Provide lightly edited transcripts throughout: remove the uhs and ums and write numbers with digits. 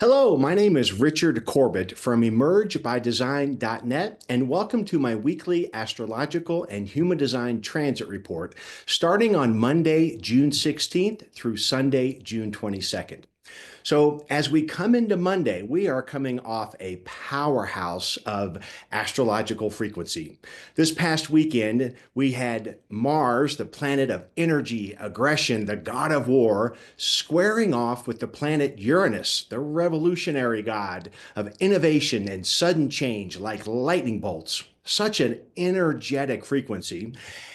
Hello, my name is Richard Corbett from emergebydesign.net, and welcome to my weekly astrological and human design transit report starting on Monday, June 16th through Sunday, June 22nd. So as we come into Monday, we are coming off a powerhouse of astrological frequency. This past weekend, we had Mars, the planet of energy, aggression, the god of war, squaring off with the planet Uranus, the revolutionary god of innovation and sudden change like lightning bolts. Such an energetic frequency.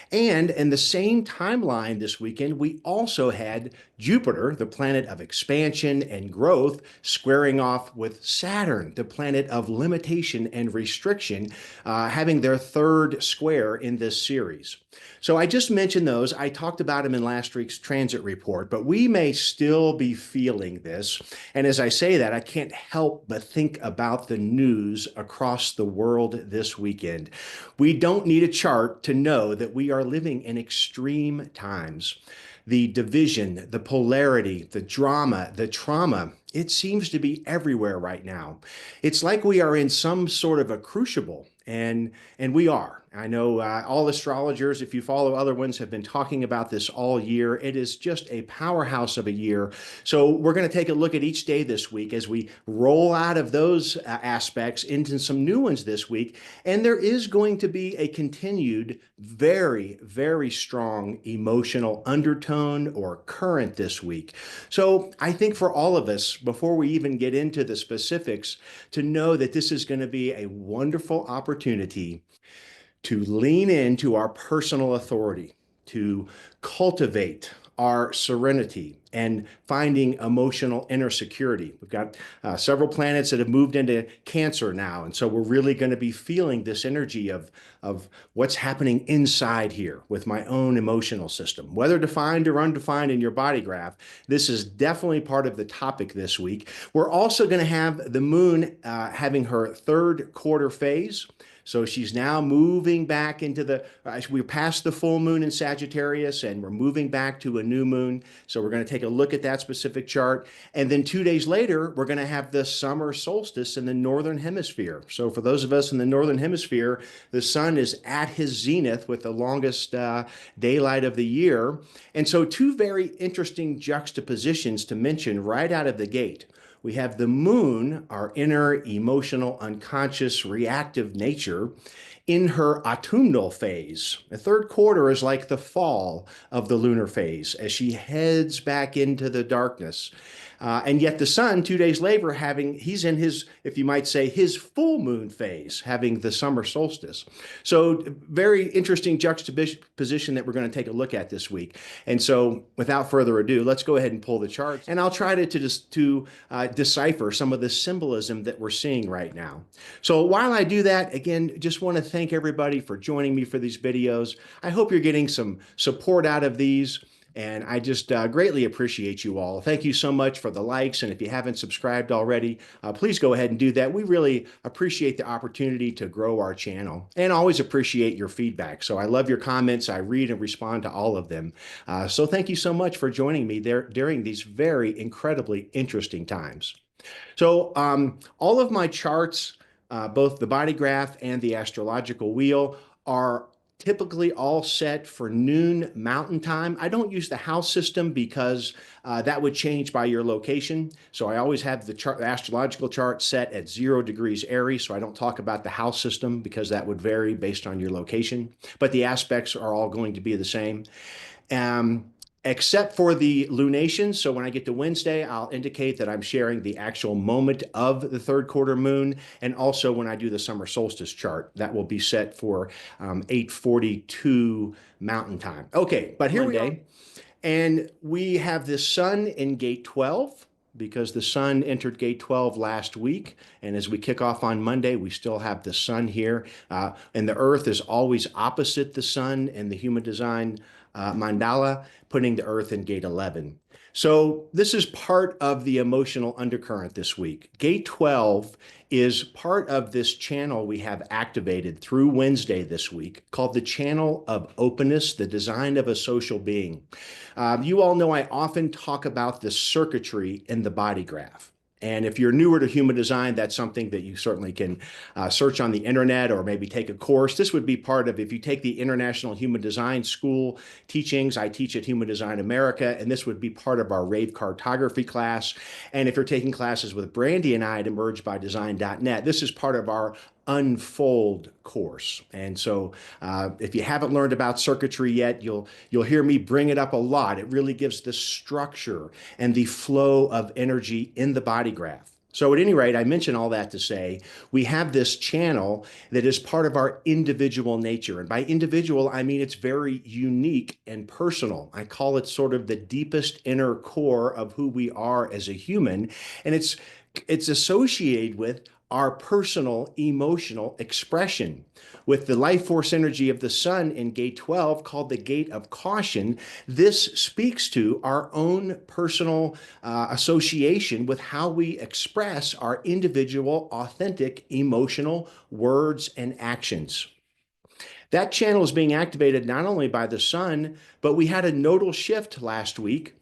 And in the same timeline this weekend, we also had Jupiter, the planet of expansion and growth, squaring off with Saturn, the planet of limitation and restriction, having their third square in this series. So I just mentioned those. I talked about them in last week's transit report, but we may still be feeling this. And as I say that, I can't help but think about the news across the world this weekend. We don't need a chart to know that we are living in extreme times. The division, the polarity, the drama, the trauma, it seems to be everywhere right now. It's like we are in some sort of a crucible, and we are. I know all astrologers, if you follow other ones, have been talking about this all year. It is just a powerhouse of a year. So we're going to take a look at each day this week as we roll out of those aspects into some new ones this week. And there is going to be a continued, very, very strong emotional undertone or current this week. So I think for all of us, before we even get into the specifics, to know that this is going to be a wonderful opportunity to lean into our personal authority, to cultivate our serenity and finding emotional inner security. We've got several planets that have moved into Cancer now, and so we're really going to be feeling this energy of what's happening inside here with my own emotional system. Whether defined or undefined in your body graph, this is definitely part of the topic this week. We're also going to have the moon having her third quarter phase. So she's now moving back into we're past the full moon in Sagittarius and we're moving back to a new moon. So we're going to take a look at that specific chart. And then 2 days later, we're going to have the summer solstice in the northern hemisphere. So for those of us in the northern hemisphere, the sun is at his zenith with the longest daylight of the year. And so two very interesting juxtapositions to mention right out of the gate. We have the moon, our inner emotional, unconscious, reactive nature, in her autumnal phase. The third quarter is like the fall of the lunar phase as she heads back into the darkness. And yet the sun, 2 days later, he's in his, if you might say, his full moon phase, having the summer solstice. So very interesting juxtaposition that we're going to take a look at this week. And so without further ado, let's go ahead and pull the charts. And I'll try to decipher some of the symbolism that we're seeing right now. So while I do that, again, just want to thank everybody for joining me for these videos. I hope you're getting some support out of these. And I just greatly appreciate you all. Thank you so much for the likes. And if you haven't subscribed already, please go ahead and do that. We really appreciate the opportunity to grow our channel and always appreciate your feedback. So I love your comments. I read and respond to all of them. So thank you so much for joining me there during these very incredibly interesting times. So all of my charts, both the body graph and the astrological wheel, are typically all set for noon Mountain Time. I don't use the house system because that would change by your location. So I always have the astrological chart set at 0 degrees Aries. So I don't talk about the house system because that would vary based on your location. But the aspects are all going to be the same. Except for the lunation. So when I get to Wednesday, I'll indicate that I'm sharing the actual moment of the third quarter moon. And also when I do the summer solstice chart, that will be set for 8:42 Mountain Time. Okay, but here we go. And we have the sun in gate 12 because the sun entered gate 12 last week. And as we kick off on Monday, we still have the sun here. And the earth is always opposite the sun in the human design mandala, putting the earth in gate 11. So this is part of the emotional undercurrent this week. Gate 12 is part of this channel we have activated through Wednesday this week called the channel of openness, the design of a social being. You all know I often talk about the circuitry in the body graph. And if you're newer to human design, that's something that you certainly can search on the internet or maybe take a course. This would be part of, if you take the International Human Design School teachings, I teach at Human Design America, and this would be part of our rave cartography class. And if you're taking classes with Brandy and I at emergebydesign.net, this is part of our unfold course. And so if you haven't learned about circuitry yet, you'll hear me bring it up a lot. It really gives the structure and the flow of energy in the body graph. So at any rate, I mention all that to say we have this channel that is part of our individual nature. And by individual, I mean it's very unique and personal. I call it sort of the deepest inner core of who we are as a human. And it's associated with our personal emotional expression. With the life force energy of the sun in gate 12, called the gate of caution, this speaks to our own personal association with how we express our individual, authentic, emotional words and actions. That channel is being activated not only by the sun, but we had a nodal shift last week.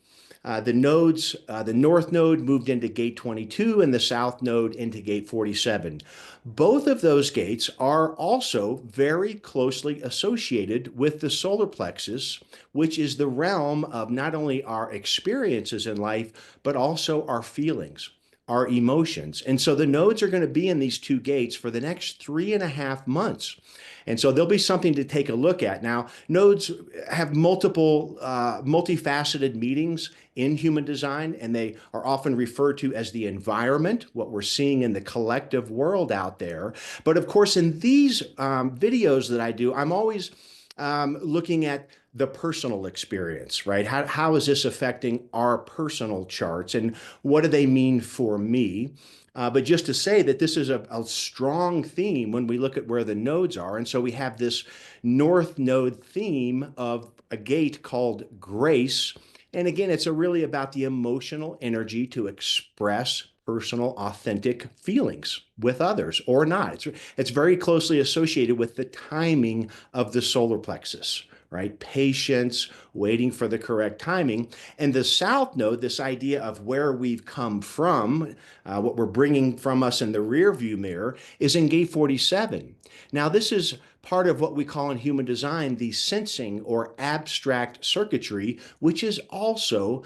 The nodes, the north node moved into gate 22 and the south node into gate 47. Both of those gates are also very closely associated with the solar plexus, which is the realm of not only our experiences in life, but also our feelings, our emotions. And so the nodes are going to be in these two gates for the next 3.5 months. And so there'll be something to take a look at. Now, nodes have multifaceted meanings in human design, and they are often referred to as the environment, what we're seeing in the collective world out there. But of course, in these videos that I do, I'm always looking at the personal experience, right? How is this affecting our personal charts, and what do they mean for me? But just to say that this is a strong theme when we look at where the nodes are. And so we have this north node theme of a gate called grace. And again, it's really about the emotional energy to express personal, authentic feelings with others or not. It's very closely associated with the timing of the solar plexus, right? Patience, waiting for the correct timing. And the south node, this idea of where we've come from, what we're bringing from us in the rear view mirror, is in gate 47. Now, this is part of what we call in human design the sensing or abstract circuitry, which is also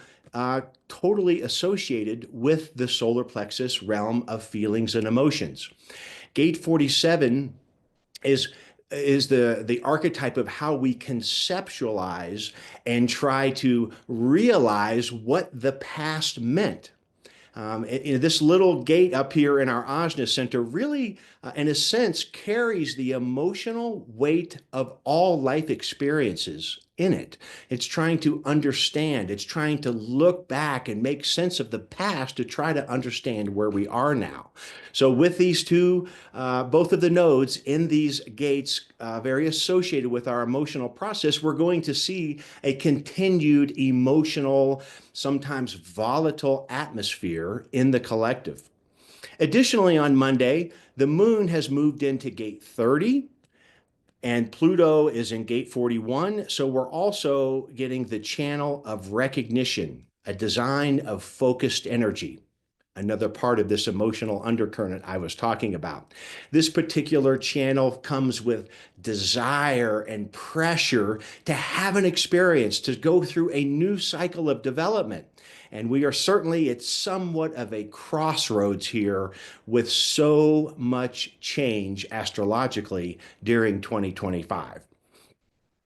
totally associated with the solar plexus realm of feelings and emotions. Gate 47 is the archetype of how we conceptualize and try to realize what the past meant. This little gate up here in our Ajna center really, in a sense, carries the emotional weight of all life experiences in it. It's trying to understand. It's trying to look back and make sense of the past to try to understand where we are now. So with these two, both of the nodes in these gates, very associated with our emotional process, we're going to see a continued emotional, sometimes volatile atmosphere in the collective. Additionally, on Monday, the moon has moved into gate 30 and Pluto is in gate 41. So we're also getting the channel of recognition, a design of focused energy, another part of this emotional undercurrent I was talking about. This particular channel comes with desire and pressure to have an experience, to go through a new cycle of development. And we are certainly at somewhat of a crossroads here with so much change astrologically during 2025.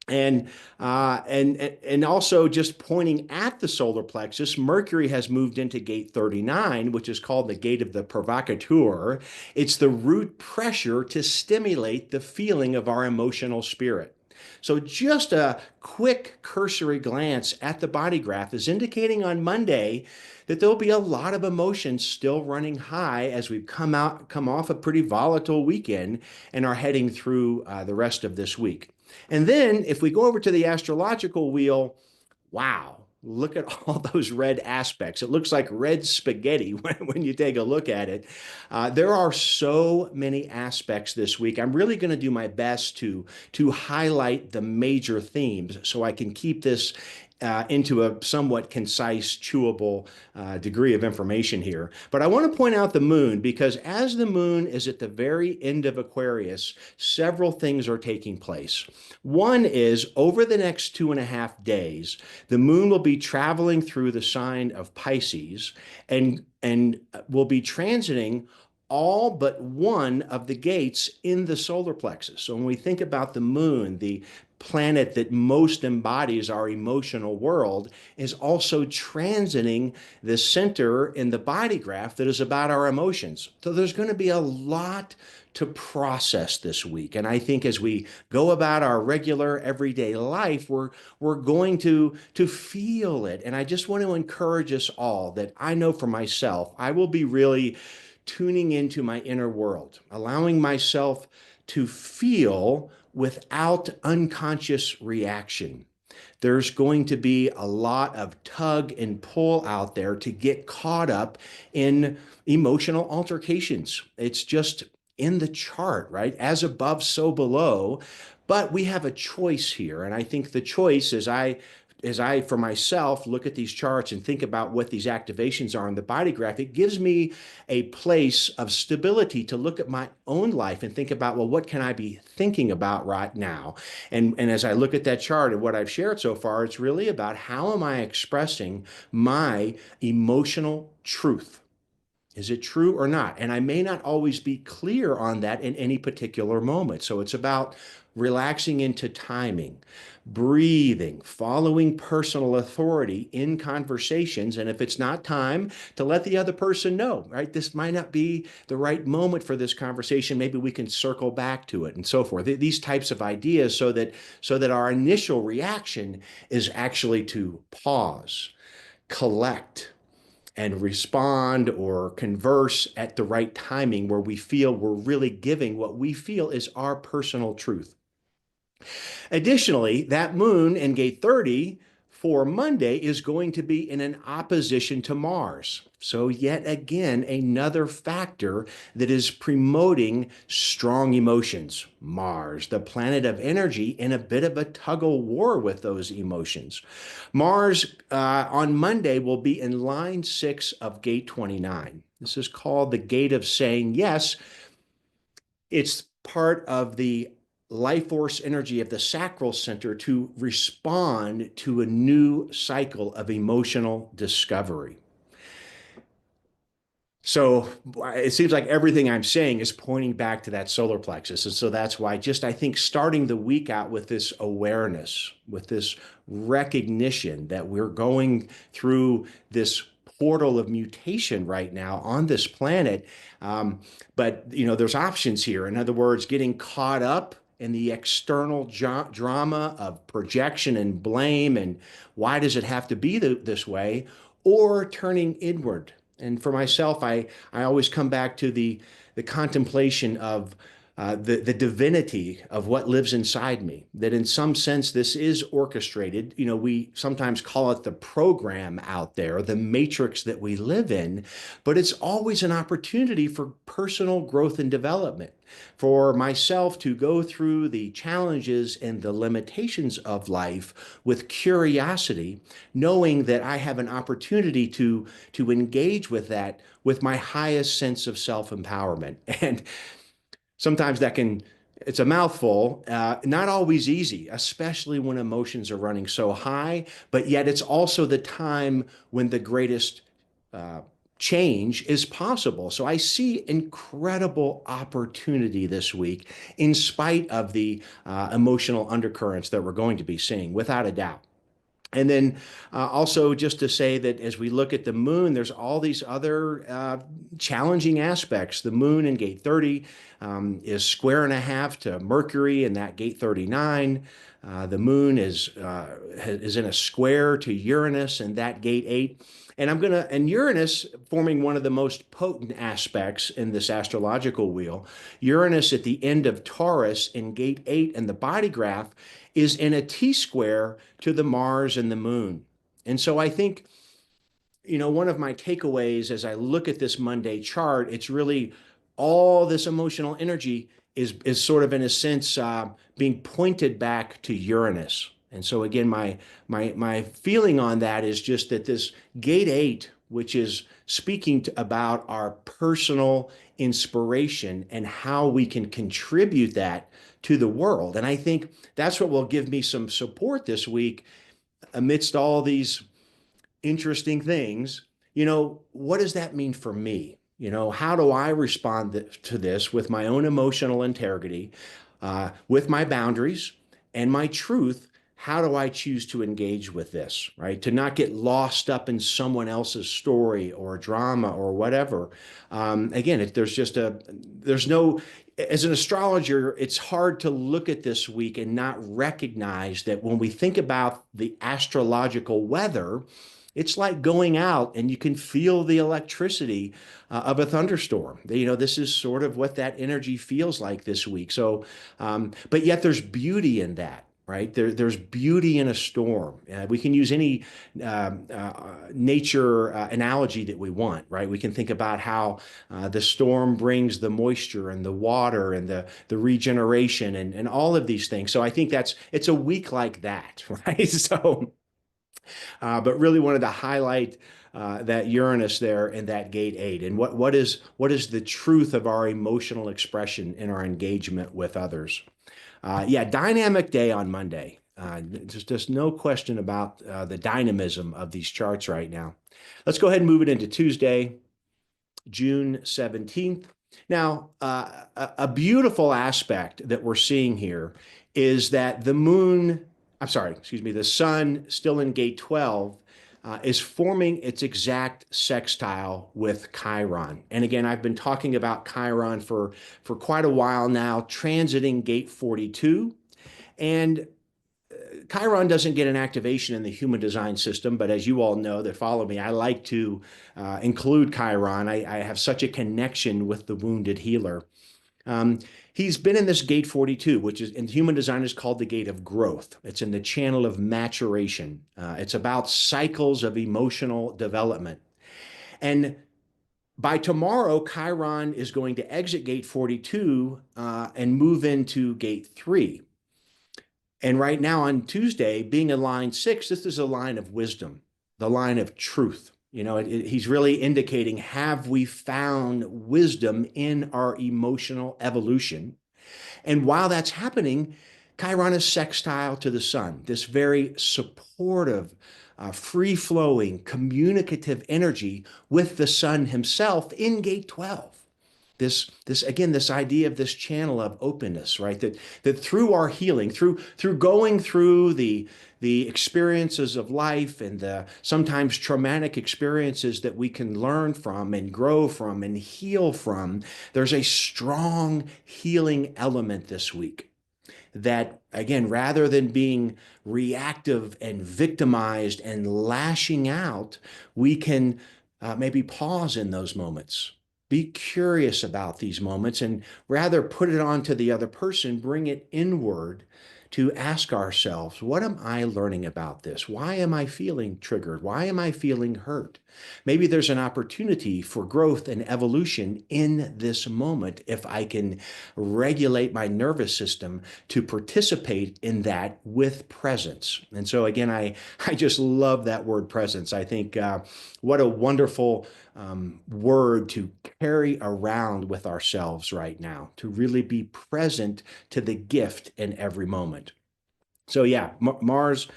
And also just pointing at the solar plexus, Mercury has moved into gate 39, which is called the gate of the provocateur. It's the root pressure to stimulate the feeling of our emotional spirit. So just a quick cursory glance at the body graph is indicating on Monday that there'll be a lot of emotions still running high as we've come off a pretty volatile weekend and are heading through the rest of this week. And then if we go over to the astrological wheel, wow, look at all those red aspects. It looks like red spaghetti when you take a look at it. There are so many aspects this week. I'm really going to do my best to highlight the major themes so I can keep this into a somewhat concise, chewable degree of information here. But I want to point out the moon because as the moon is at the very end of Aquarius, several things are taking place. One is over the next 2.5 days, the moon will be traveling through the sign of Pisces and will be transiting all but one of the gates in the solar plexus. So when we think about the moon, the planet that most embodies our emotional world is also transiting the center in the body graph that is about our emotions. So there's going to be a lot to process this week. And I think as we go about our regular everyday life, we're going to feel it. And I just want to encourage us all that I know for myself, I will be really tuning into my inner world, allowing myself to feel without unconscious reaction. There's going to be a lot of tug and pull out there to get caught up in emotional altercations. It's just in the chart, right? As above, so below. But we have a choice here. And I think the choice as I, for myself, look at these charts and think about what these activations are in the body graph, it gives me a place of stability to look at my own life and think about, well, what can I be thinking about right now? And as I look at that chart and what I've shared so far, it's really about how am I expressing my emotional truth? Is it true or not? And I may not always be clear on that in any particular moment. So it's about relaxing into timing, breathing, following personal authority in conversations. And if it's not time, to let the other person know, right? This might not be the right moment for this conversation. Maybe we can circle back to it and so forth. These types of ideas so that our initial reaction is actually to pause, collect, and respond or converse at the right timing where we feel we're really giving what we feel is our personal truth. Additionally, that moon in gate 30 for Monday is going to be in an opposition to Mars. So yet again, another factor that is promoting strong emotions. Mars, the planet of energy, in a bit of a tug of war with those emotions. Mars on Monday will be in line 6 of gate 29. This is called the gate of saying yes. It's part of the life force energy of the sacral center to respond to a new cycle of emotional discovery. So it seems like everything I'm saying is pointing back to that solar plexus. And so that's why I think starting the week out with this awareness, with this recognition that we're going through this portal of mutation right now on this planet. But, there's options here. In other words, getting caught up in the external drama of projection and blame and why does it have to be this way, or turning inward. And for myself, I always come back to the contemplation of the divinity of what lives inside me, that in some sense this is orchestrated. We sometimes call it the program out there, the matrix that we live in, but it's always an opportunity for personal growth and development, for myself to go through the challenges and the limitations of life with curiosity, knowing that I have an opportunity to engage with that with my highest sense of self-empowerment. And sometimes it's a mouthful, not always easy, especially when emotions are running so high, but yet it's also the time when the greatest change is possible. So I see incredible opportunity this week in spite of the emotional undercurrents that we're going to be seeing, without a doubt. And then also just to say that as we look at the moon, there's all these other challenging aspects. The moon in gate 30 is square and a half to Mercury in that gate 39. The moon is in a square to Uranus in that gate 8. And Uranus forming one of the most potent aspects in this astrological wheel. Uranus at the end of Taurus in gate 8 in the body graph is in a T-square to the Mars and the moon. And so I think, one of my takeaways as I look at this Monday chart, it's really all this emotional energy is sort of in a sense being pointed back to Uranus. And so again, my feeling on that is just that this gate 8, which is speaking about our personal inspiration and how we can contribute that to the world. And I think that's what will give me some support this week amidst all these interesting things. What does that mean for me? How do I respond to this with my own emotional integrity, with my boundaries and my truth? How do I choose to engage with this, right? To not get lost up in someone else's story or drama or whatever. Again, there's no, as an astrologer, it's hard to look at this week and not recognize that when we think about the astrological weather, it's like going out and you can feel the electricity of a thunderstorm. This is sort of what that energy feels like this week. So, but yet there's beauty in that, right? There's beauty in a storm. We can use any nature analogy that we want, right? We can think about how the storm brings the moisture and the water and the regeneration and all of these things. So I think it's a week like that, right? So. But really wanted to highlight that Uranus there in that gate 8, and what is the truth of our emotional expression in our engagement with others. Yeah, dynamic day on Monday. Just no question about the dynamism of these charts right now. Let's go ahead and move it into Tuesday, June 17th. Now, a beautiful aspect that we're seeing here is that the sun still in gate 12 is forming its exact sextile with Chiron. And again, I've been talking about Chiron for quite a while now, transiting gate 42. And Chiron doesn't get an activation in the human design system, but as you all know that follow me, I like to include Chiron. I have such a connection with the wounded healer. He's been in this gate 42, which is in human design is called the gate of growth. It's in the channel of maturation. It's about cycles of emotional development. And by tomorrow, Chiron is going to exit gate 42 and move into gate 3. And right now on Tuesday, being a line 6, this is a line of wisdom, the line of truth. He's really indicating, have we found wisdom in our emotional evolution? And while that's happening, Chiron is sextile to the sun, this very supportive, free-flowing, communicative energy with the sun himself in gate 12. This idea of this channel of openness, right? That through our healing, through going through the experiences of life and the sometimes traumatic experiences that we can learn from and grow from and heal from, there's a strong healing element this week. That, again, rather than being reactive and victimized and lashing out, we can maybe pause in those moments. Be curious about these moments and rather put it on to the other person, bring it inward to ask ourselves, what am I learning about this? Why am I feeling triggered? Why am I feeling hurt? Maybe there's an opportunity for growth and evolution in this moment if I can regulate my nervous system to participate in that with presence. And so again, I just love that word presence. I think what a wonderful word to carry around with ourselves right now, to really be present to the gift in every moment. So yeah, Mars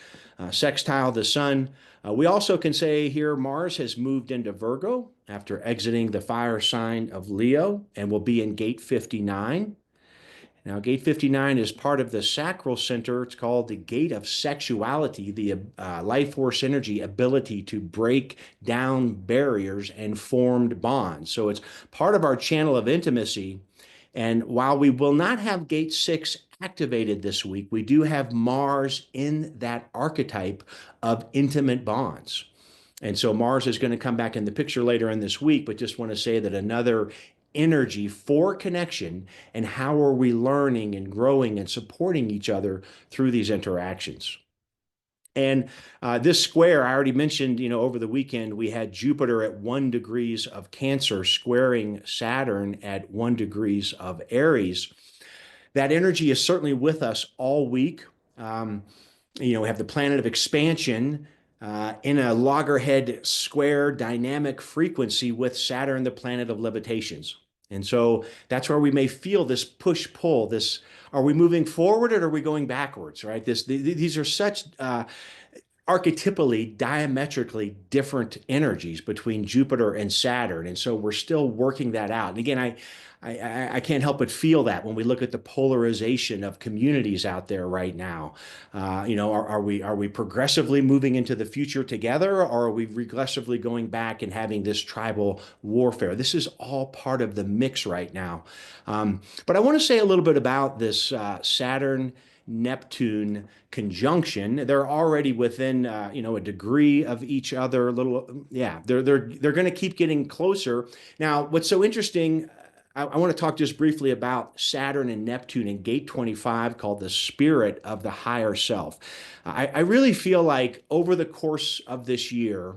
sextile the sun. We also can say here Mars has moved into Virgo after exiting the fire sign of Leo and will be in gate 59. Now, gate 59 is part of the sacral center. It's called the gate of sexuality, the life force energy ability to break down barriers and formed bonds. So it's part of our channel of intimacy. And while we will not have gate 6 activated this week, we do have Mars in that archetype of intimate bonds. And so Mars is going to come back in the picture later in this week, but just want to say that another energy for connection and how are we learning and growing and supporting each other through these interactions. And this square, I already mentioned, over the weekend, we had Jupiter at 1 degrees of Cancer squaring Saturn at 1 degrees of Aries. That energy is certainly with us all week. We have the planet of expansion in a loggerhead square dynamic frequency with Saturn, the planet of limitations. And so that's where we may feel this push pull, this, are we moving forward or are we going backwards, right? These are such archetypally, diametrically different energies between Jupiter and Saturn. And so we're still working that out. And again, I can't help but feel that when we look at the polarization of communities out there right now. Are we progressively moving into the future together, or are we regressively going back and having this tribal warfare? This is all part of the mix right now. But I want to say a little bit about this Saturn Neptune conjunction. They're already within a degree of each other. A little, yeah. They're going to keep getting closer. Now, what's so interesting? I want to talk just briefly about Saturn and Neptune in Gate 25, called the spirit of the higher self. I really feel like over the course of this year,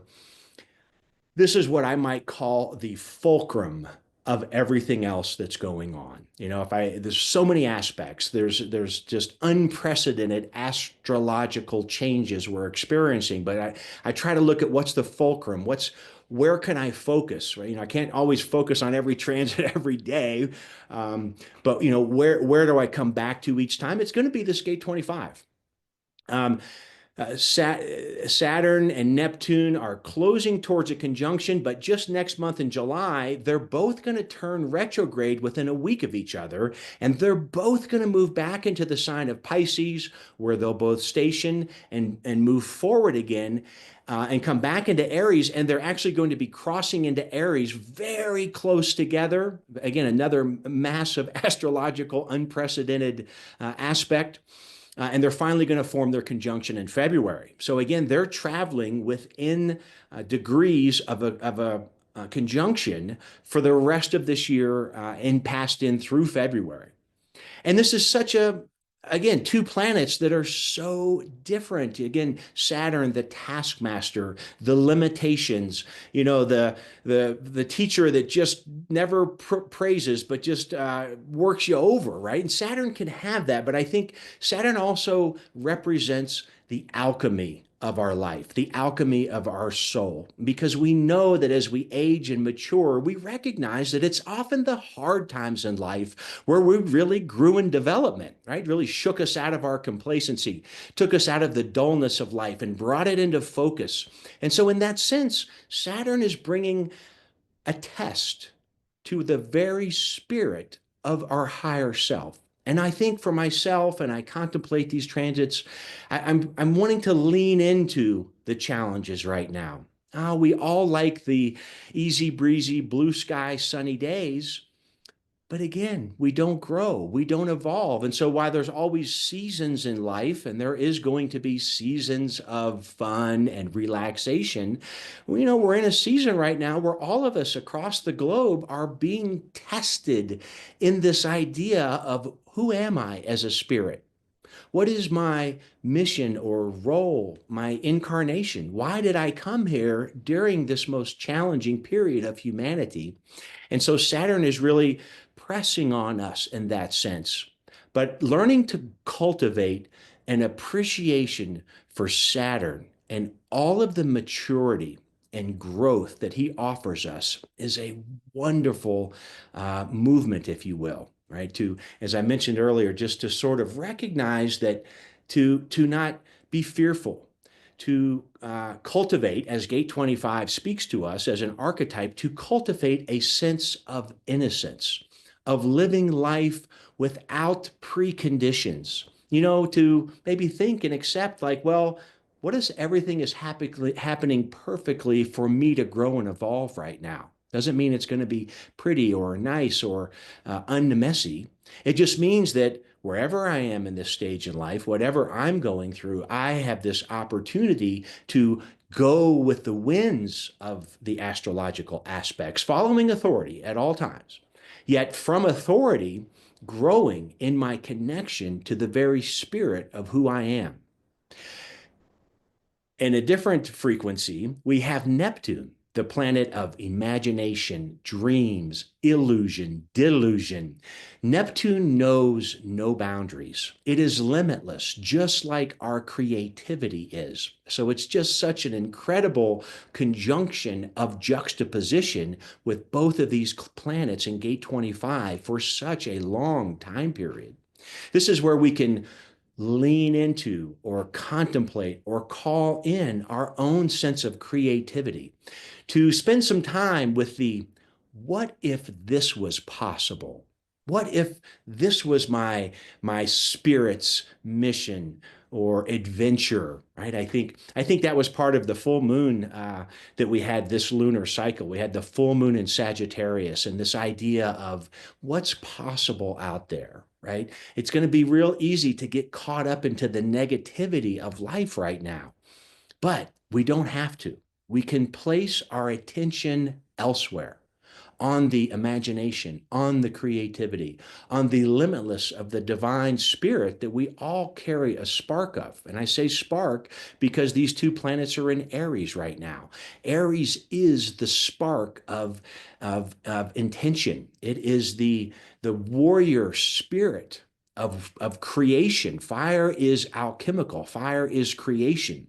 this is what I might call the fulcrum of everything else that's going on. There's so many aspects. There's just unprecedented astrological changes we're experiencing, but I try to look at what's the fulcrum, where can I focus, right? I can't always focus on every transit every day, but where do I come back to each time? It's going to be this gate 25. Saturn and Neptune are closing towards a conjunction, but just next month in July, they're both going to turn retrograde within a week of each other, and they're both going to move back into the sign of Pisces, where they'll both station and move forward again. And come back into Aries, and they're actually going to be crossing into Aries very close together. Again, another massive astrological unprecedented aspect. And they're finally going to form their conjunction in February. So again, they're traveling within degrees of a conjunction for the rest of this year and passed in through February. And this is again, two planets that are so different. Again, Saturn, the taskmaster, the limitations, the teacher that just never praises, but just works you over, right? And Saturn can have that. But I think Saturn also represents the alchemy of our life, the alchemy of our soul, because we know that as we age and mature, we recognize that it's often the hard times in life where we really grew in development, right? Really shook us out of our complacency, took us out of the dullness of life and brought it into focus. And so in that sense, Saturn is bringing a test to the very spirit of our higher self. And I think for myself, and I contemplate these transits, I'm wanting to lean into the challenges right now. We all like the easy breezy, blue sky, sunny days. But again, we don't grow, we don't evolve. And so while there's always seasons in life, and there is going to be seasons of fun and relaxation, we're in a season right now where all of us across the globe are being tested in this idea of, who am I as a spirit? What is my mission or role, my incarnation? Why did I come here during this most challenging period of humanity? And so Saturn is really pressing on us in that sense. But learning to cultivate an appreciation for Saturn and all of the maturity and growth that he offers us is a wonderful movement, if you will, right? As I mentioned earlier, just to sort of recognize that to not be fearful, to cultivate, as Gate 25 speaks to us as an archetype, to cultivate a sense of innocence, of living life without preconditions, to maybe think and accept like, well, what if everything is happening perfectly for me to grow and evolve right now? Doesn't mean it's going to be pretty or nice or unmessy. It just means that wherever I am in this stage in life, whatever I'm going through, I have this opportunity to go with the winds of the astrological aspects, following authority at all times. Yet from authority, growing in my connection to the very spirit of who I am. In a different frequency, we have Neptune. the planet of imagination, dreams, illusion, delusion. Neptune knows no boundaries. It is limitless, just like our creativity is. So it's just such an incredible conjunction of juxtaposition with both of these planets in gate 25 for such a long time period. This is where we can lean into or contemplate or call in our own sense of creativity, to spend some time with the what if this was possible? What if this was my spirit's mission or adventure, right? I think that was part of the full moon that we had this lunar cycle. We had the full moon in Sagittarius and this idea of what's possible out there, right? It's going to be real easy to get caught up into the negativity of life right now, but we don't have to. We can place our attention elsewhere, on the imagination, on the creativity, on the limitless of the divine spirit that we all carry a spark of. And I say spark because these two planets are in Aries right now. Aries is the spark of intention. It is the warrior spirit of creation. Fire is alchemical. Fire is creation,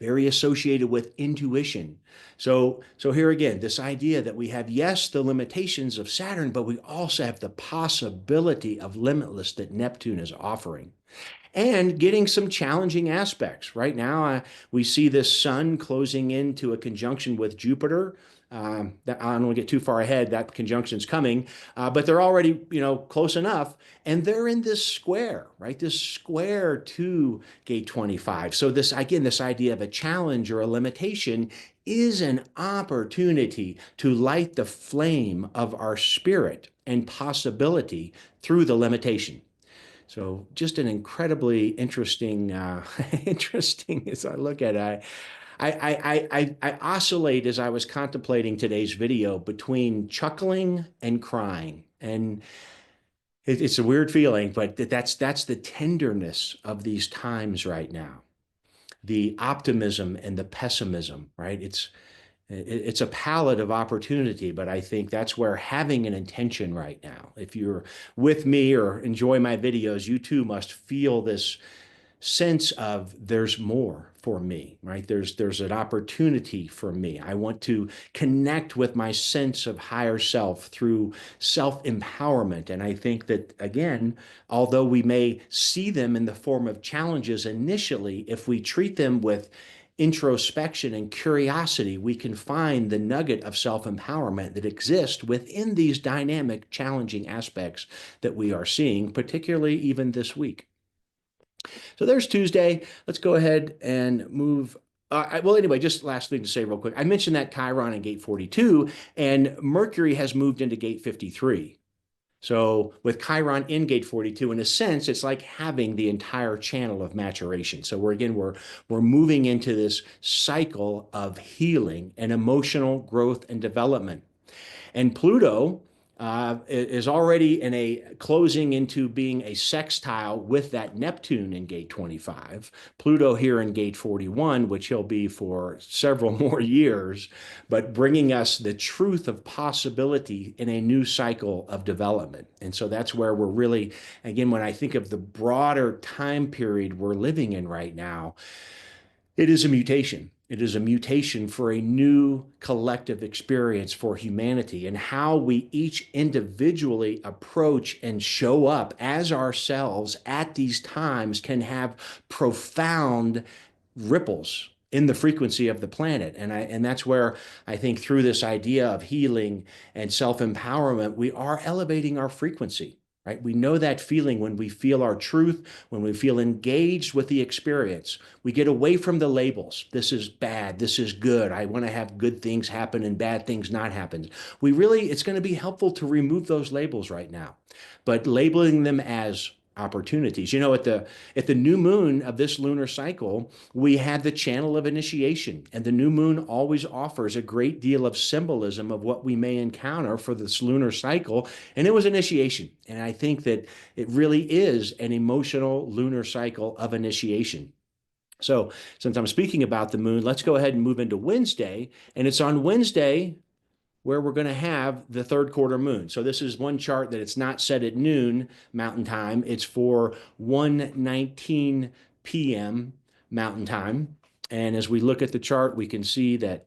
very associated with intuition. So here again, this idea that we have, yes, the limitations of Saturn, but we also have the possibility of limitless that Neptune is offering, and getting some challenging aspects. Right now, we see this sun closing into a conjunction with Jupiter. I don't want to get too far ahead. That conjunction's coming, but they're already, close enough, and they're in this square, right? This square to gate 25. So this, again, this idea of a challenge or a limitation is an opportunity to light the flame of our spirit and possibility through the limitation. So just an incredibly interesting, interesting as I look at it. I oscillate as I was contemplating today's video between chuckling and crying. And it's a weird feeling, but that's the tenderness of these times right now. The optimism and the pessimism, right? It's a palette of opportunity, but I think that's where having an intention right now, if you're with me or enjoy my videos, you too must feel this sense of there's more for me, right? There's an opportunity for me. I want to connect with my sense of higher self through self-empowerment. And I think that, again, although we may see them in the form of challenges initially, if we treat them with introspection and curiosity, we can find the nugget of self-empowerment that exists within these dynamic, challenging aspects that we are seeing, particularly even this week. So there's Tuesday. Let's go ahead and move. Well, anyway, just last thing to say real quick. I mentioned that Chiron in gate 42, and Mercury has moved into gate 53. So with Chiron in gate 42, in a sense, it's like having the entire channel of maturation. So we're moving into this cycle of healing and emotional growth and development. And Pluto is already in a closing into being a sextile with that Neptune in gate 25. Pluto here in gate 41, which he'll be for several more years, but bringing us the truth of possibility in a new cycle of development. And so that's where we're really, again, when I think of the broader time period we're living in right now, it is a mutation. It is a mutation for a new collective experience for humanity, and how we each individually approach and show up as ourselves at these times can have profound ripples in the frequency of the planet. And that's where I think through this idea of healing and self-empowerment, we are elevating our frequency. Right? We know that feeling when we feel our truth, when we feel engaged with the experience. We get away from the labels. This is bad. This is good. I want to have good things happen and bad things not happen. It's going to be helpful to remove those labels right now, but labeling them as opportunities. At the new moon of this lunar cycle, we had the channel of initiation, and the new moon always offers a great deal of symbolism of what we may encounter for this lunar cycle, and it was initiation. And I think that it really is an emotional lunar cycle of initiation. So since I'm speaking about the moon, let's go ahead and move into Wednesday. And it's on Wednesday where we're going to have the third quarter moon. So this is one chart that it's not set at noon Mountain Time. It's for 1:19 p.m. Mountain Time. And as we look at the chart, we can see that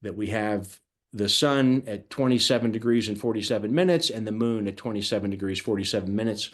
we have the sun at 27 degrees and 47 minutes and the moon at 27 degrees 47 minutes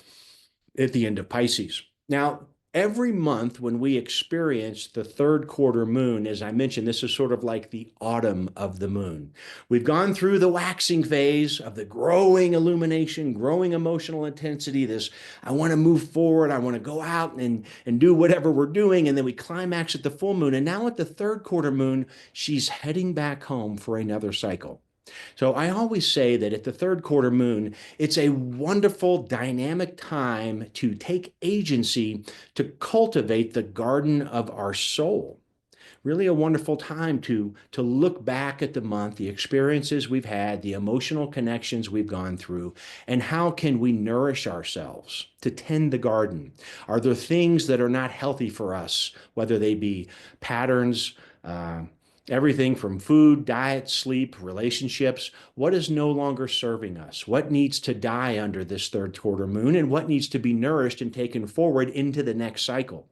at the end of Pisces. Now, every month when we experience the third quarter moon, as I mentioned, this is sort of like the autumn of the moon. We've gone through the waxing phase of the growing illumination, growing emotional intensity, this, I want to move forward, I want to go out and do whatever we're doing, and then we climax at the full moon. And now at the third quarter moon, she's heading back home for another cycle. So I always say that at the third quarter moon, it's a wonderful dynamic time to take agency to cultivate the garden of our soul. Really a wonderful time to look back at the month, the experiences we've had, the emotional connections we've gone through, and how can we nourish ourselves to tend the garden? Are there things that are not healthy for us, whether they be patterns, everything from food, diet, sleep, relationships? What is no longer serving us? What needs to die under this third quarter moon, and what needs to be nourished and taken forward into the next cycle?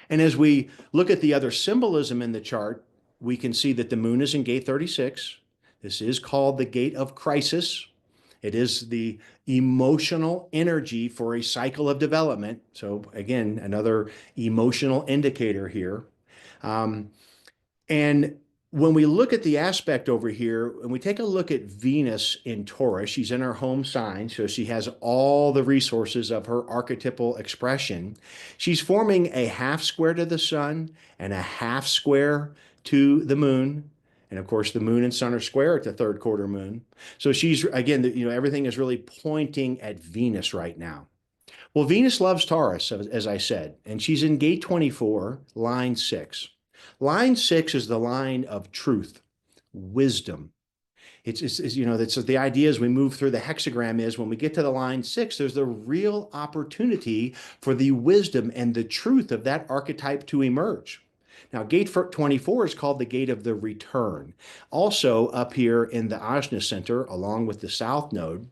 And as we look at the other symbolism in the chart, we can see that the moon is in gate 36. This is called the gate of crisis. It is the emotional energy for a cycle of development. So again, another emotional indicator here. And when we look at the aspect over here, and we take a look at Venus in Taurus, she's in her home sign, so she has all the resources of her archetypal expression. She's forming a half square to the sun and a half square to the moon. And of course, the moon and sun are square at the third quarter moon. So she's, again, everything is really pointing at Venus right now. Well, Venus loves Taurus, as I said, and she's in gate 24, line 6. Line 6 is the line of truth, wisdom. It's that's the idea as we move through the hexagram is when we get to the line 6, there's the real opportunity for the wisdom and the truth of that archetype to emerge. Now, gate 24 is called the gate of the return. Also up here in the Ajna center, along with the south node,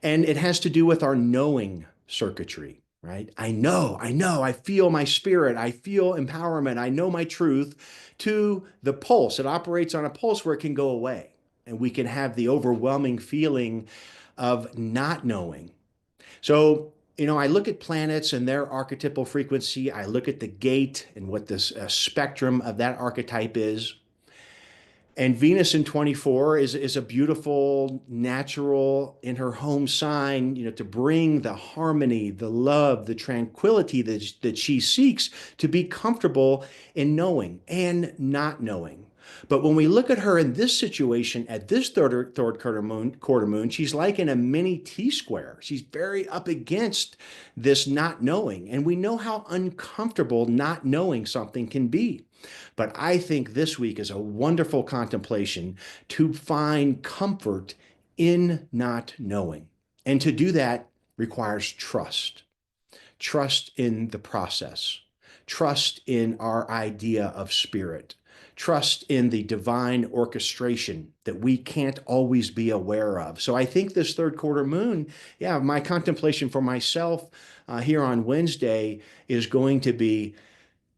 and it has to do with our knowing circuitry, right? I feel my spirit, I feel empowerment, I know my truth, to the pulse. It operates on a pulse where it can go away, and we can have the overwhelming feeling of not knowing. So, I look at planets and their archetypal frequency, I look at the gate and what this spectrum of that archetype is. And Venus in 24 is a beautiful natural in her home sign, to bring the harmony, the love, the tranquility that she seeks to be comfortable in knowing and not knowing. But when we look at her in this situation at this third quarter moon, she's like in a mini T-square. She's very up against this not knowing. And we know how uncomfortable not knowing something can be. But I think this week is a wonderful contemplation to find comfort in not knowing. And to do that requires trust. Trust in the process. Trust in our idea of spirit. Trust in the divine orchestration that we can't always be aware of. So I think this third quarter moon, my contemplation for myself here on Wednesday is going to be,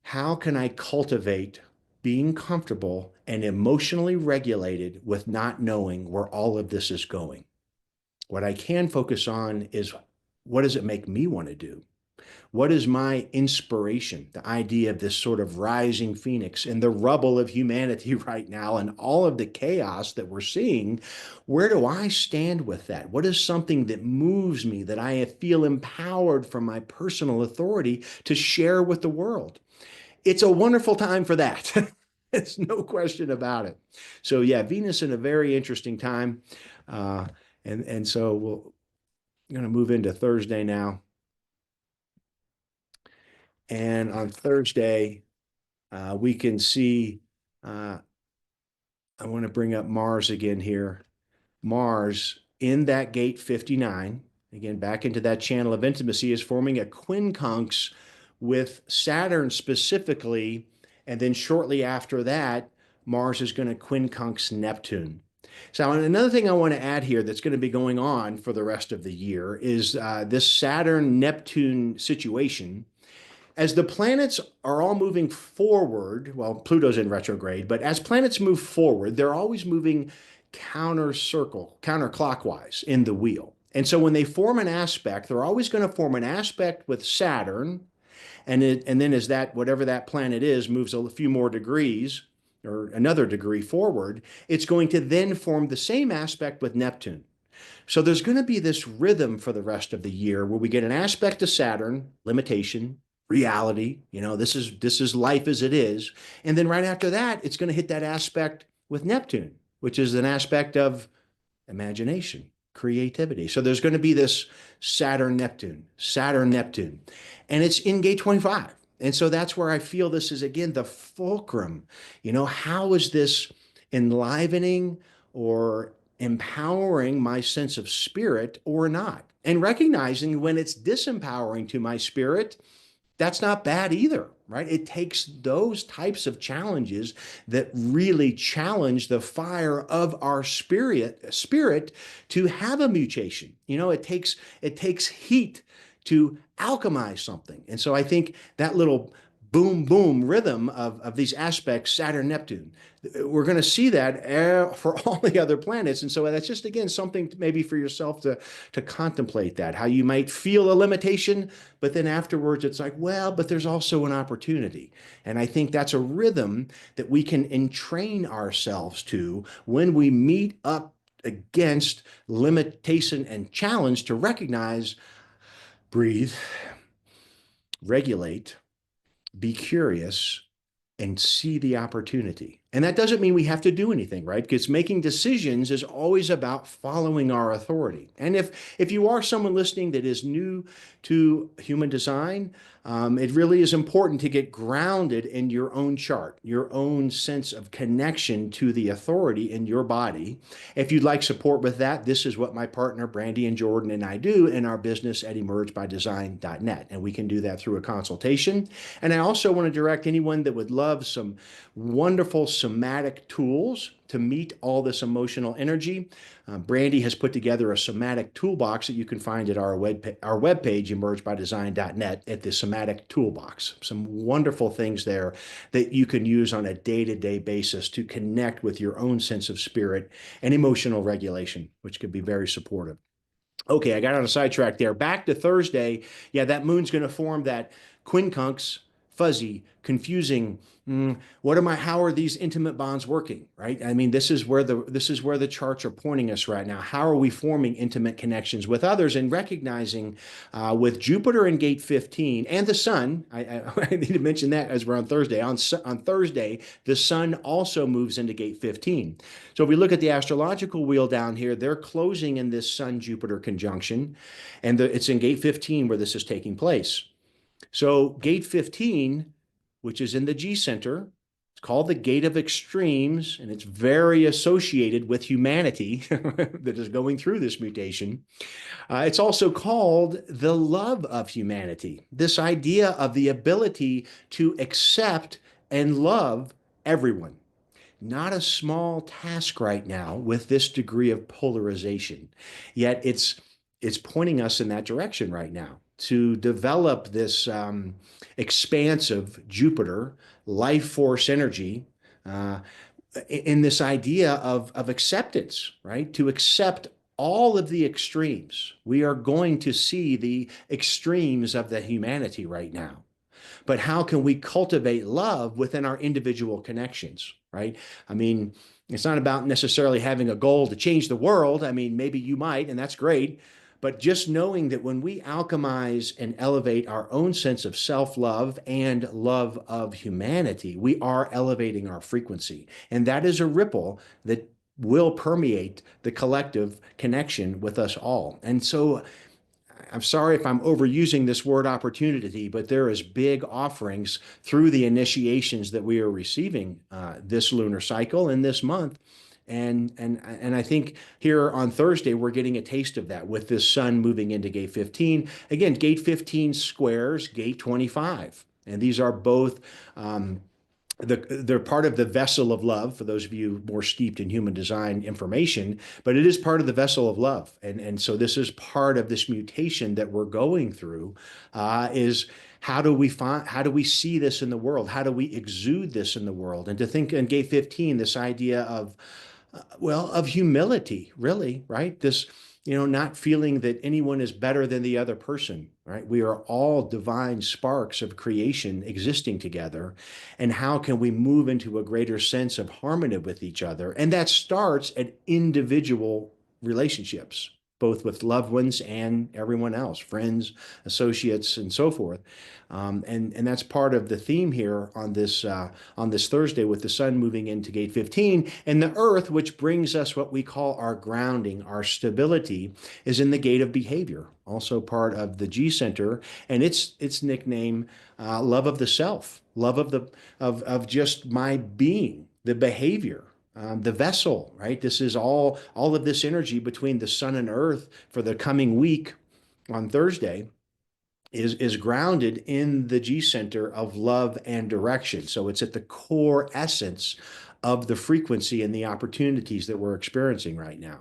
how can I cultivate being comfortable and emotionally regulated with not knowing where all of this is going? What I can focus on is, what does it make me want to do? What is my inspiration? The idea of this sort of rising phoenix in the rubble of humanity right now and all of the chaos that we're seeing. Where do I stand with that? What is something that moves me, that I feel empowered from my personal authority to share with the world? It's a wonderful time for that. There's no question about it. So Venus in a very interesting time. And so we're going to move into Thursday now. And on Thursday, we can see, I want to bring up Mars again here. Mars in that gate 59, again, back into that channel of intimacy, is forming a quincunx with Saturn specifically, and then shortly after that, Mars is going to quincunx Neptune. So another thing I want to add here that's going to be going on for the rest of the year is this Saturn-Neptune situation. As the planets are all moving forward, well, Pluto's in retrograde, but as planets move forward, they're always moving counterclockwise in the wheel. And so when they form an aspect, they're always going to form an aspect with Saturn, and then as that, whatever that planet is, moves a few more degrees or another degree forward, it's going to then form the same aspect with Neptune. So there's going to be this rhythm for the rest of the year where we get an aspect of Saturn, limitation, reality, this is life as it is. And then right after that, it's going to hit that aspect with Neptune, which is an aspect of imagination, creativity. So there's going to be this Saturn, Neptune, and it's in gate 25. And so that's where I feel this is, again, the fulcrum. How is this enlivening or empowering my sense of spirit or not? And recognizing when it's disempowering to my spirit, that's not bad either, right? It takes those types of challenges that really challenge the fire of our spirit to have a mutation. It takes heat to alchemize something. And so I think that little boom, boom rhythm of these aspects, Saturn, Neptune, we're going to see that for all the other planets. And so that's just, again, something maybe for yourself to contemplate that, how you might feel a limitation, but then afterwards it's like, well, but there's also an opportunity. And I think that's a rhythm that we can entrain ourselves to when we meet up against limitation and challenge, to recognize, breathe, regulate, be curious, and see the opportunity. And that doesn't mean we have to do anything, right? Because making decisions is always about following our authority. And if you are someone listening that is new to human design, it really is important to get grounded in your own chart, your own sense of connection to the authority in your body. If you'd like support with that, this is what my partner Brandy and Jordan and I do in our business at emergebydesign.net. And we can do that through a consultation. And I also want to direct anyone that would love some wonderful somatic tools to meet all this emotional energy. Brandy has put together a somatic toolbox that you can find at our webpage, emergebydesign.net, at the somatic toolbox. Some wonderful things there that you can use on a day-to-day basis to connect with your own sense of spirit and emotional regulation, which can be very supportive. Okay, I got on a sidetrack there. Back to Thursday. Yeah, that moon's going to form that quincunx, fuzzy, confusing. How are these intimate bonds working, right? I mean, this is where the charts are pointing us right now. How are we forming intimate connections with others, and recognizing with Jupiter in gate 15 and the sun, I need to mention that as we're on Thursday. On Thursday, the sun also moves into gate 15. So if we look at the astrological wheel down here, they're closing in this Sun-Jupiter conjunction, and it's in gate 15 where this is taking place. So gate 15, which is in the G center, it's called the gate of extremes, and it's very associated with humanity that is going through this mutation. It's also called the love of humanity, this idea of the ability to accept and love everyone. Not a small task right now with this degree of polarization, yet it's pointing us in that direction right now, to develop this expansive Jupiter life force energy in this idea of acceptance, right? To accept all of the extremes. We are going to see the extremes of the humanity right now. But how can we cultivate love within our individual connections, right? I mean, it's not about necessarily having a goal to change the world. I mean, maybe you might, and that's great. But just knowing that when we alchemize and elevate our own sense of self-love and love of humanity, we are elevating our frequency. And that is a ripple that will permeate the collective connection with us all. And so I'm sorry if I'm overusing this word opportunity, but there is big offerings through the initiations that we are receiving this lunar cycle and this month And I think here on Thursday, we're getting a taste of that with this sun moving into gate 15. Again, gate 15 squares gate 25. And these are both they're part of the vessel of love for those of you more steeped in human design information, but it is part of the vessel of love. And so this is part of this mutation that we're going through is how do we see this in the world? How do we exude this in the world? And to think in gate 15, this idea of of humility, really, right? This, not feeling that anyone is better than the other person, right? We are all divine sparks of creation existing together. And how can we move into a greater sense of harmony with each other? And that starts at individual relationships, both with loved ones and everyone else, friends, associates, and so forth. And that's part of the theme here on this Thursday with the sun moving into gate 15 and the earth, which brings us what we call our grounding, our stability, is in the gate of behavior, also part of the G center, and its nickname, love of the self, love of just my being, the behavior. The vessel, right? This is all of this energy between the sun and earth for the coming week on Thursday is grounded in the G center of love and direction. So it's at the core essence of the frequency and the opportunities that we're experiencing right now.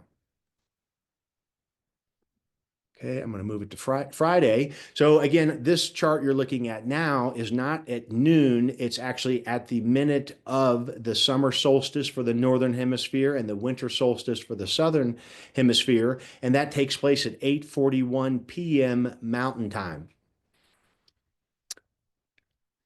Okay, I'm going to move it to Friday. So again, this chart you're looking at now is not at noon. It's actually at the minute of the summer solstice for the northern hemisphere and the winter solstice for the southern hemisphere. And that takes place at 8:41 p.m. Mountain Time.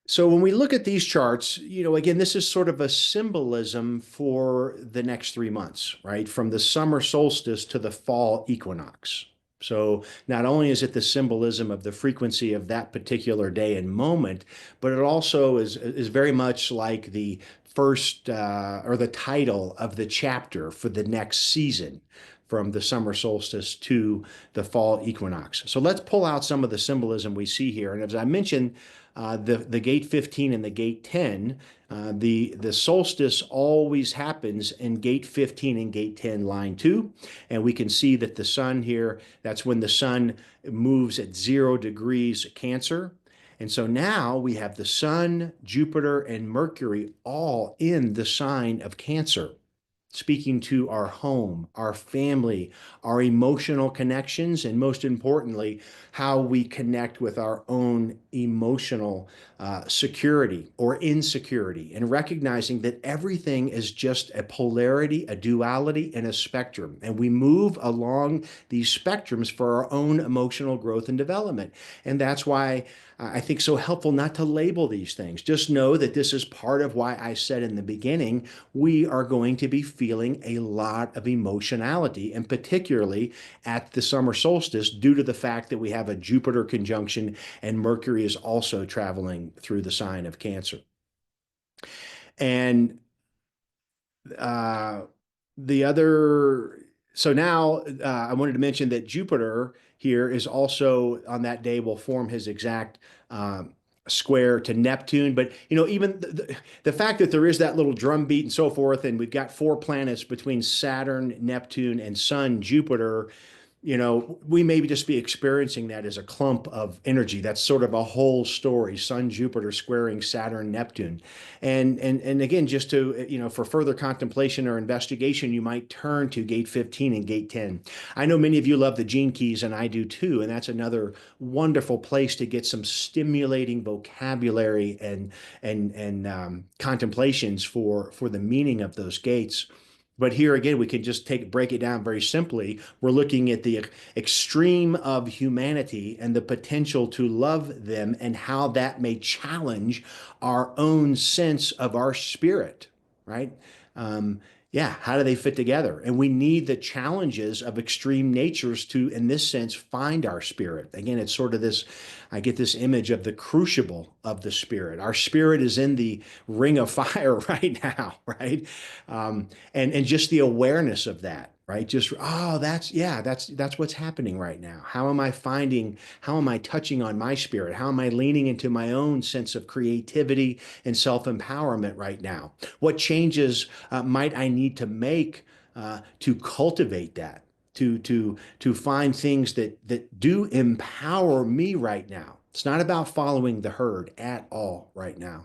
So when we look at these charts, again, this is sort of a symbolism for the next 3 months, right? From the summer solstice to the fall equinox. So not only is it the symbolism of the frequency of that particular day and moment, but it also is very much like the first or the title of the chapter for the next season from the summer solstice to the fall equinox. So let's pull out some of the symbolism we see here. And as I mentioned, the gate 15 and the gate 10, the solstice always happens in gate 15 and gate 10 line 2. And we can see that the sun here, that's when the sun moves at 0 degrees Cancer. And so now we have the sun, Jupiter, and Mercury all in the sign of Cancer, speaking to our home, our family, our emotional connections, and most importantly, how we connect with our own emotional security or insecurity, and recognizing that everything is just a polarity, a duality, and a spectrum. And we move along these spectrums for our own emotional growth and development. And that's why I think so helpful not to label these things. Just know that this is part of why I said in the beginning, we are going to be feeling a lot of emotionality, and particularly at the summer solstice, due to the fact that we have a Jupiter conjunction and Mercury is also traveling through the sign of Cancer. And the other, so now I wanted to mention that Jupiter here is also on that day will form his exact square to Neptune. But, even the fact that there is that little drum beat and so forth, and we've got 4 planets between Saturn, Neptune, and Sun, Jupiter, we maybe just be experiencing that as a clump of energy. That's sort of a whole story, Sun, Jupiter squaring Saturn, Neptune. And again, just to, for further contemplation or investigation, you might turn to gate 15 and gate 10. I know many of you love the gene keys, and I do too. And that's another wonderful place to get some stimulating vocabulary and contemplations for the meaning of those gates. But here again, we can just break it down very simply. We're looking at the extreme of humanity and the potential to love them, and how that may challenge our own sense of our spirit, right? How do they fit together? And we need the challenges of extreme natures to, in this sense, find our spirit. Again, it's sort of this, I get this image of the crucible of the spirit. Our spirit is in the ring of fire right now, right? And just the awareness of that. right? Just, oh, that's what's happening right now. How am I touching on my spirit? How am I leaning into my own sense of creativity and self-empowerment right now? What changes might I need to make to cultivate that? To find things that do empower me right now. It's not about following the herd at all right now.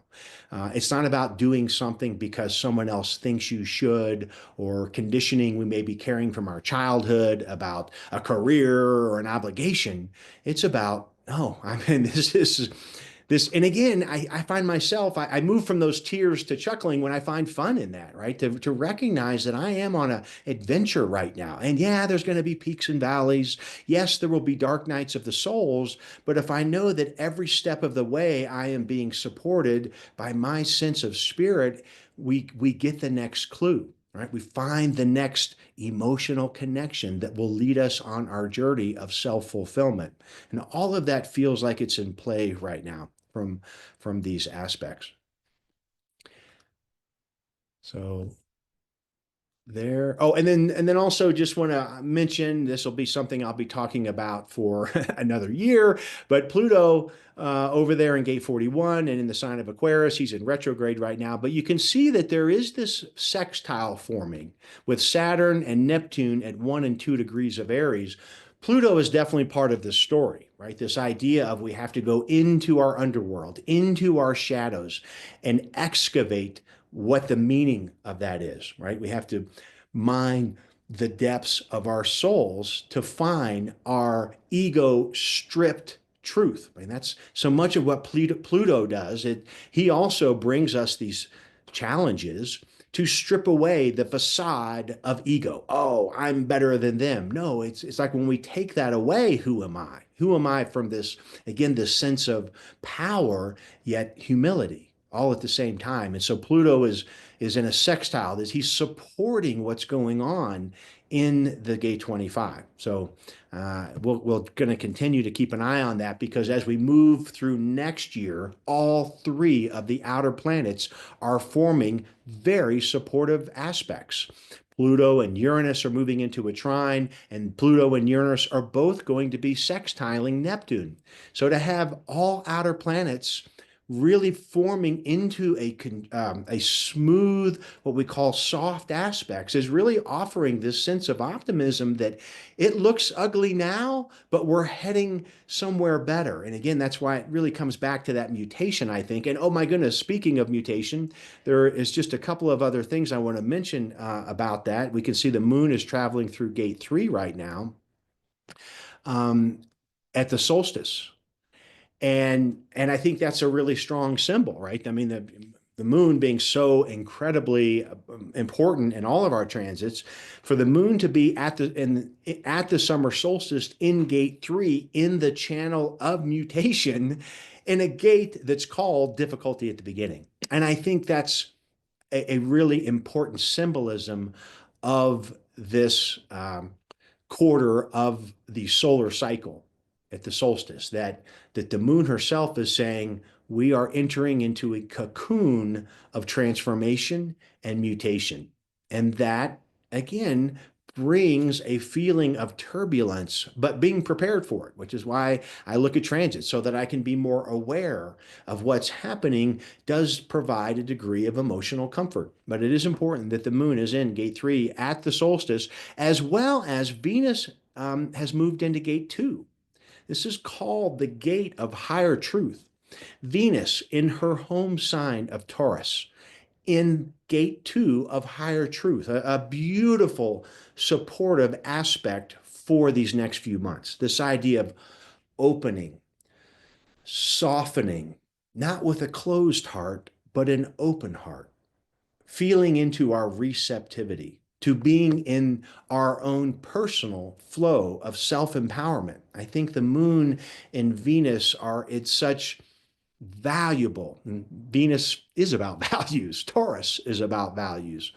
It's not about doing something because someone else thinks you should, or conditioning we may be carrying from our childhood about a career or an obligation. It's about, oh, I mean, this, and again, I find myself, I move from those tears to chuckling when I find fun in that, right? To recognize that I am on an adventure right now. And yeah, there's going to be peaks and valleys. Yes, there will be dark nights of the souls. But if I know that every step of the way I am being supported by my sense of spirit, we get the next clue. Right? We find the next emotional connection that will lead us on our journey of self-fulfillment. And all of that feels like it's in play right now from these aspects. So there. Oh, and then also just want to mention this will be something I'll be talking about for another year. But Pluto over there in gate 41 and in the sign of Aquarius, he's in retrograde right now. But you can see that there is this sextile forming with Saturn and Neptune at 1 and 2 degrees of Aries. Pluto is definitely part of this story, right? This idea of we have to go into our underworld, into our shadows, and excavate what the meaning of that is, right? We have to mine the depths of our souls to find our ego stripped truth. I mean, that's so much of what Pluto does. He also brings us these challenges to strip away the facade of ego. Oh, I'm better than them. No, it's like when we take that away, who am I? Who am I from this, again, this sense of power, yet humility, all at the same time. And so Pluto is in a sextile, that he's supporting what's going on in the gate 25. So we're going to continue to keep an eye on that, because as we move through next year, all three of the outer planets are forming very supportive aspects. Pluto and Uranus are moving into a trine, and Pluto and Uranus are both going to be sextiling Neptune. So to have all outer planets really forming into a smooth, what we call soft aspects, is really offering this sense of optimism that it looks ugly now, but we're heading somewhere better. And again, that's why it really comes back to that mutation, I think. And oh my goodness, speaking of mutation, there is just a couple of other things I want to mention about that. We can see the moon is traveling through gate 3 right now um, at the solstice. And I think that's a really strong symbol, right? I mean, the moon being so incredibly important in all of our transits, for the moon to be at the summer solstice in gate 3 in the channel of mutation, in a gate that's called difficulty at the beginning. And I think that's a really important symbolism of this quarter of the solar cycle at the solstice, that the moon herself is saying we are entering into a cocoon of transformation and mutation. And that, again, brings a feeling of turbulence, but being prepared for it, which is why I look at transit, so that I can be more aware of what's happening, does provide a degree of emotional comfort. But it is important that the moon is in gate 3 at the solstice, as well as Venus has moved into gate 2. This is called the gate of higher truth. Venus in her home sign of Taurus, in gate 2 of higher truth, a beautiful supportive aspect for these next few months. This idea of opening, softening, not with a closed heart, but an open heart, feeling into our receptivity, to being in our own personal flow of self-empowerment. I think the moon and Venus it's such valuable. Venus is about values. Taurus is about values.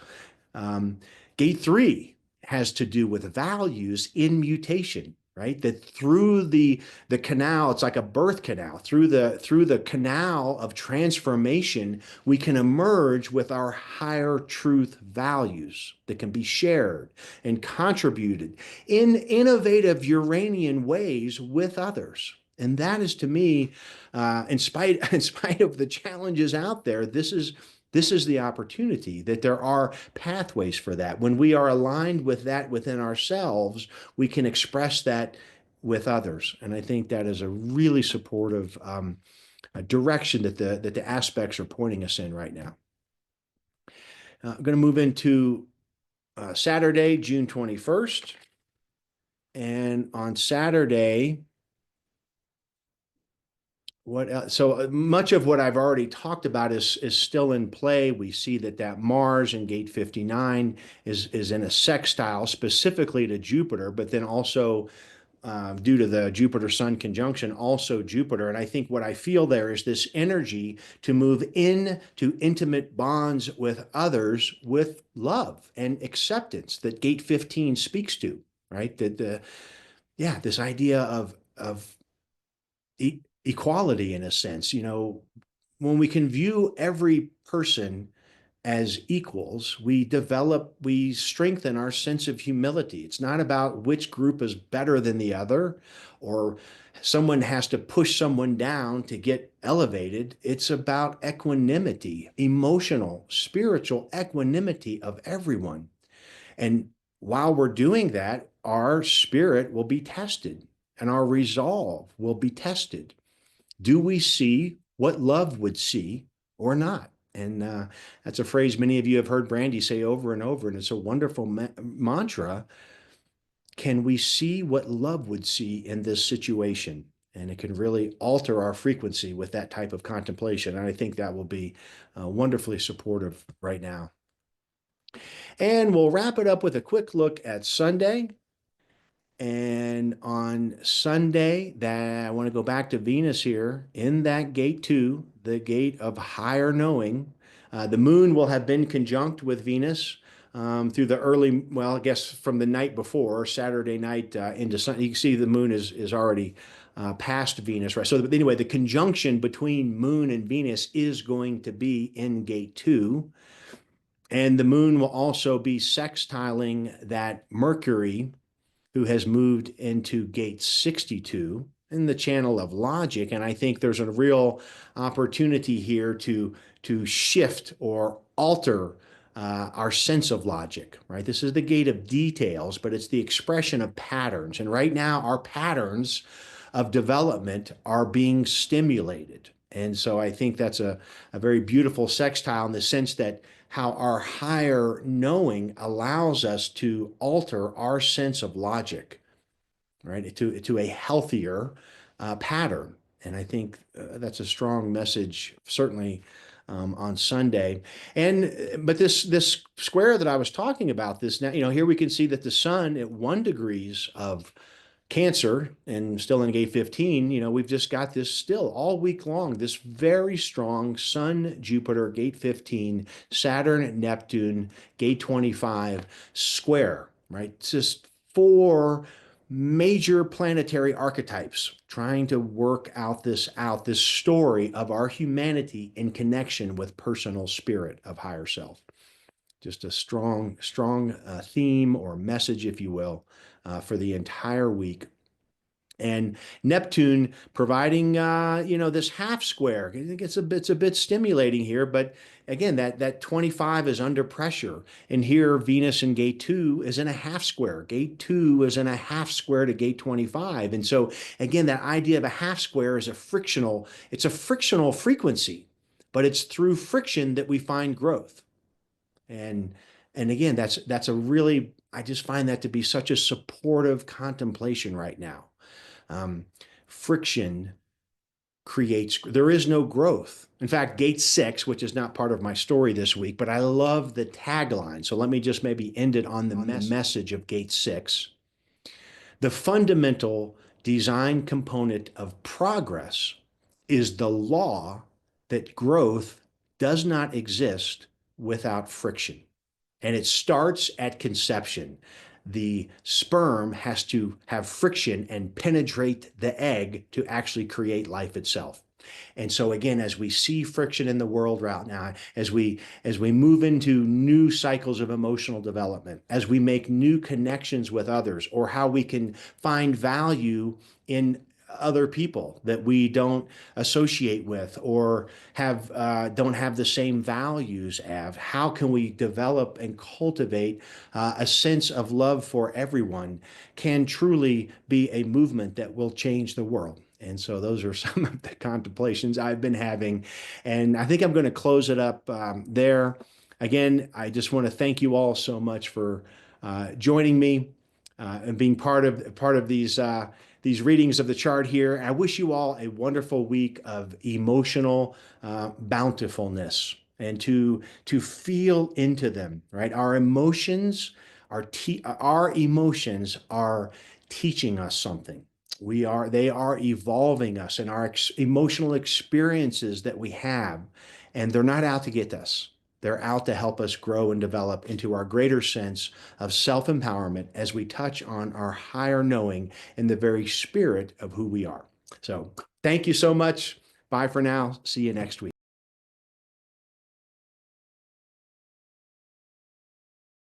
Um, Gate 3 has to do with values in mutation. right? That through the canal, it's like a birth canal, through the canal of transformation, we can emerge with our higher truth values that can be shared and contributed in innovative Uranian ways with others. And that is, to me, in spite of the challenges out there, this is the opportunity, that there are pathways for that. When we are aligned with that within ourselves, we can express that with others. And I think that is a really supportive direction that the aspects are pointing us in right now. I'm going to move into Saturday, June 21st. And on Saturday, so much of what I've already talked about is still in play. We see that Mars in gate 59 is in a sextile specifically to Jupiter, but then also due to the Jupiter-Sun conjunction, also Jupiter. And I think what I feel there is this energy to move into intimate bonds with others with love and acceptance that gate 15 speaks to, right? This idea of equality in a sense. When we can view every person as equals, we strengthen our sense of humility. It's not about which group is better than the other, or someone has to push someone down to get elevated. It's about equanimity, emotional, spiritual equanimity of everyone. And while we're doing that, our spirit will be tested and our resolve will be tested. Do we see what love would see or not? And that's a phrase many of you have heard Brandy say over and over, and it's a wonderful mantra. Can we see what love would see in this situation? And it can really alter our frequency with that type of contemplation. And I think that will be wonderfully supportive right now. And we'll wrap it up with a quick look at Sunday. And on Sunday, that I want to go back to Venus here in that gate 2, the gate of higher knowing. The moon will have been conjunct with Venus through the early, well, I guess from the night before, Saturday night into Sunday. You can see the moon is already past Venus, right? So anyway, the conjunction between moon and Venus is going to be in gate 2. And the moon will also be sextiling that Mercury, who has moved into gate 62 in the channel of logic. And I think there's a real opportunity here to shift or alter our sense of logic, right? This is the gate of details, but it's the expression of patterns. And right now, our patterns of development are being stimulated. And so I think that's a very beautiful sextile in the sense that how our higher knowing allows us to alter our sense of logic, right, to a healthier pattern. And I think that's a strong message, certainly on Sunday. But this square that I was talking about, this now, here we can see that the sun at 1 degrees of Cancer and still in gate 15, we've just got this still all week long, this very strong Sun, Jupiter, gate 15, Saturn, Neptune, gate 25 square, right? It's just 4 major planetary archetypes trying to work this story of our humanity in connection with personal spirit of higher self. Just a strong theme or message, if you will, for the entire week. And Neptune providing, this half square. I think it's a bit stimulating here, but again, that 25 is under pressure. And here, Venus in gate 2 is in a half square. Gate 2 is in a half square to gate 25. And so, again, that idea of a half square is it's a frictional frequency, but it's through friction that we find growth. And again, that's a really, I just find that to be such a supportive contemplation right now. Friction creates, there is no growth. In fact, gate 6, which is not part of my story this week, but I love the tagline. So let me just maybe end it on the message of gate 6. The fundamental design component of progress is the law that growth does not exist without friction. And it starts at conception. the sperm has to have friction and penetrate the egg to actually create life itself. And so again, as we see friction in the world right now, as we move into new cycles of emotional development, as we make new connections with others, or how we can find value in other people that we don't associate with or have don't have the same values as, how can we develop and cultivate a sense of love for everyone, can truly be a movement that will change the world. And so those are some of the contemplations I've been having. And I think I'm going to close it up there. Again, I just want to thank you all so much for joining me and being part of these readings of the chart here. I wish you all a wonderful week of emotional bountifulness, and to feel into them, right? Our emotions are teaching us something. They are evolving us, and our emotional experiences that we have, and they're not out to get us. They're out to help us grow and develop into our greater sense of self-empowerment as we touch on our higher knowing in the very spirit of who we are. So thank you so much. Bye for now. See you next week.